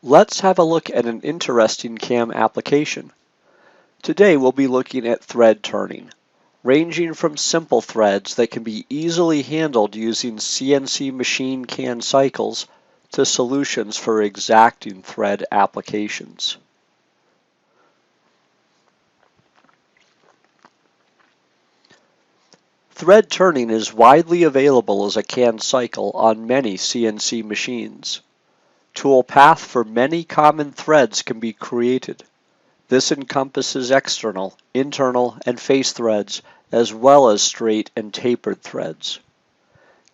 Let's have a look at an interesting CAM application. Today we'll be looking at thread turning, ranging from simple threads that can be easily handled using CNC machine CAN cycles to solutions for exacting thread applications. Thread turning is widely available as a CAN cycle on many CNC machines. Tool path for many common threads can be created. This encompasses external, internal, and face threads, as well as straight and tapered threads.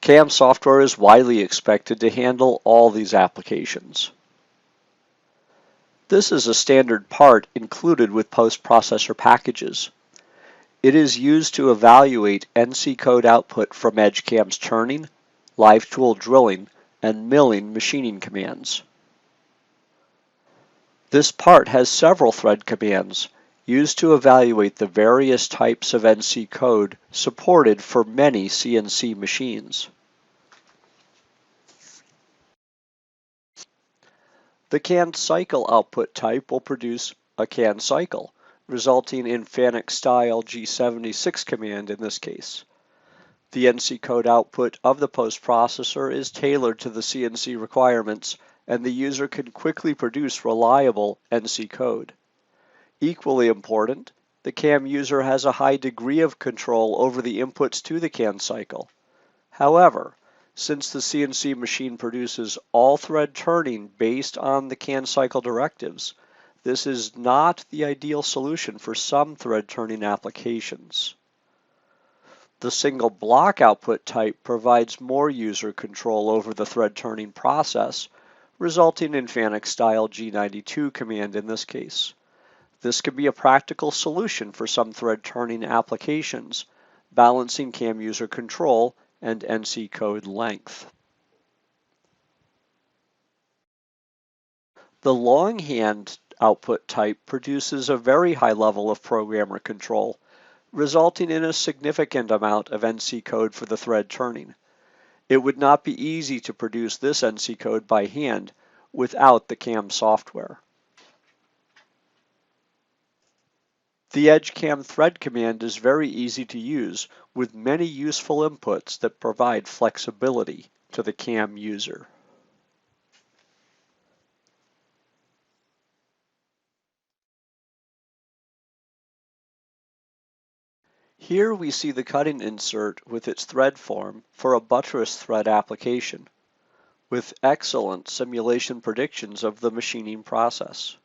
CAM software is widely expected to handle all these applications. This is a standard part included with post-processor packages. It is used to evaluate NC code output from EDGECAM's turning, live tool drilling, and milling machining commands. This part has several thread commands used to evaluate the various types of NC code supported for many CNC machines. The CAN cycle output type will produce a CAN cycle, resulting in FANUC style G76 command in this case. The NC code output of the post processor is tailored to the CNC requirements, and the user can quickly produce reliable NC code. Equally important, the CAM user has a high degree of control over the inputs to the CAN cycle. However, since the CNC machine produces all thread turning based on the CAN cycle directives, this is not the ideal solution for some thread turning applications. The single block output type provides more user control over the thread turning process, resulting in FANUC style G92 command in this case. This can be a practical solution for some thread turning applications, balancing CAM user control and NC code length. The longhand output type produces a very high level of programmer control, resulting in a significant amount of NC code for the thread turning. It would not be easy to produce this NC code by hand without the CAM software. The EDGECAM thread command is very easy to use with many useful inputs that provide flexibility to the CAM user. Here we see the cutting insert with its thread form for a buttress thread application, with excellent simulation predictions of the machining process.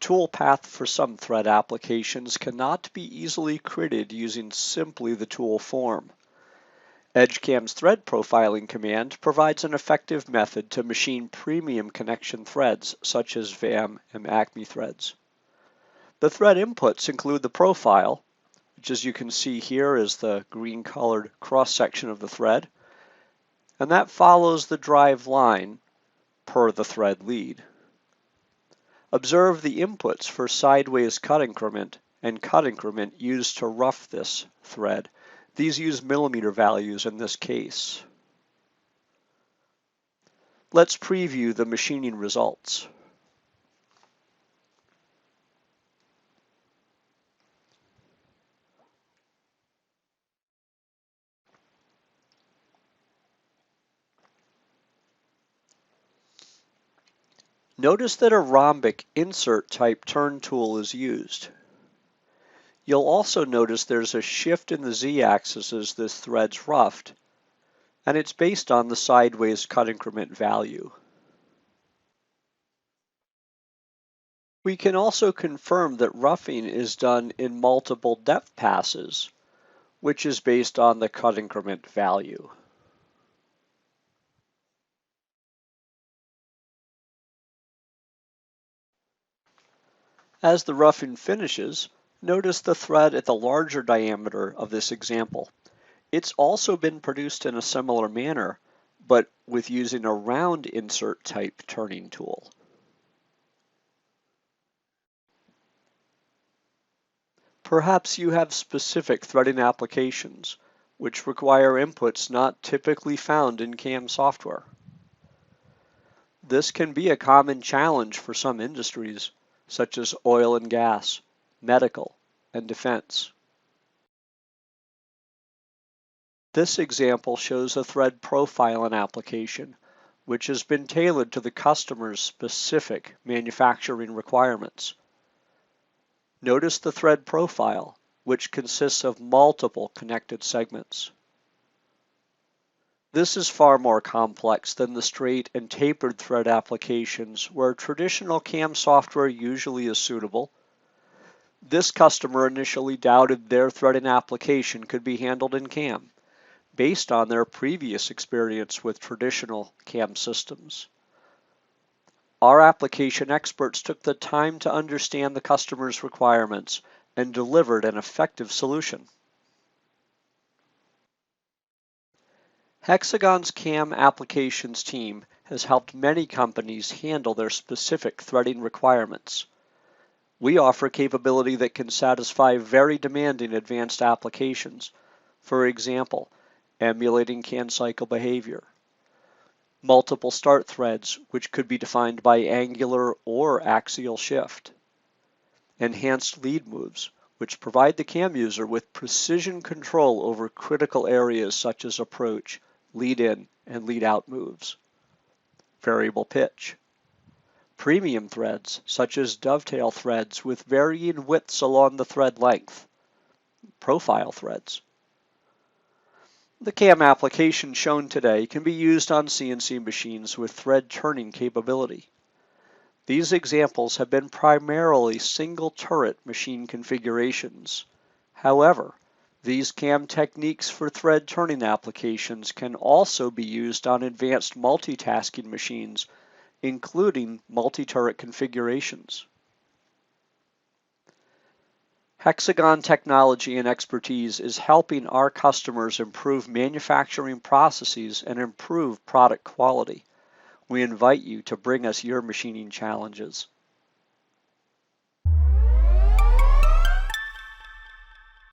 Tool path for some thread applications cannot be easily created using simply the tool form. EDGECAM's thread profiling command provides an effective method to machine premium connection threads such as VAM and ACME threads. The thread inputs include the profile, which as you can see here is the green colored cross-section of the thread, and that follows the drive line per the thread lead. Observe the inputs for sideways cut increment and cut increment used to rough this thread. These use millimeter values in this case. Let's preview the machining results. Notice that a rhombic insert type turn tool is used. You'll also notice there's a shift in the z-axis as this thread's roughed, and it's based on the sideways cut increment value. We can also confirm that roughing is done in multiple depth passes, which is based on the cut increment value. As the roughing finishes, notice the thread at the larger diameter of this example. It's also been produced in a similar manner, but with using a round insert type turning tool. Perhaps you have specific threading applications which require inputs not typically found in CAM software. This can be a common challenge for some industries, such as oil and gas, medical, and defense. This example shows a thread profiling application, which has been tailored to the customer's specific manufacturing requirements. Notice the thread profile, which consists of multiple connected segments. This is far more complex than the straight and tapered thread applications where traditional CAM software usually is suitable. This customer initially doubted their threading application could be handled in CAM, based on their previous experience with traditional CAM systems. Our application experts took the time to understand the customer's requirements and delivered an effective solution. HEXAGON's CAM applications team has helped many companies handle their specific threading requirements. We offer capability that can satisfy very demanding advanced applications, for example, emulating CAN cycle behavior, multiple start threads, which could be defined by angular or axial shift, enhanced lead moves, which provide the CAM user with precision control over critical areas such as approach, lead in, and lead out moves, variable pitch, premium threads such as dovetail threads with varying widths along the thread length, profile threads. The CAM application shown today can be used on CNC machines with thread turning capability. These examples have been primarily single turret machine configurations. However, these CAM techniques for thread turning applications can also be used on advanced multitasking machines, including multi-turret configurations. HEXAGON technology and expertise is helping our customers improve manufacturing processes and improve product quality. We invite you to bring us your machining challenges.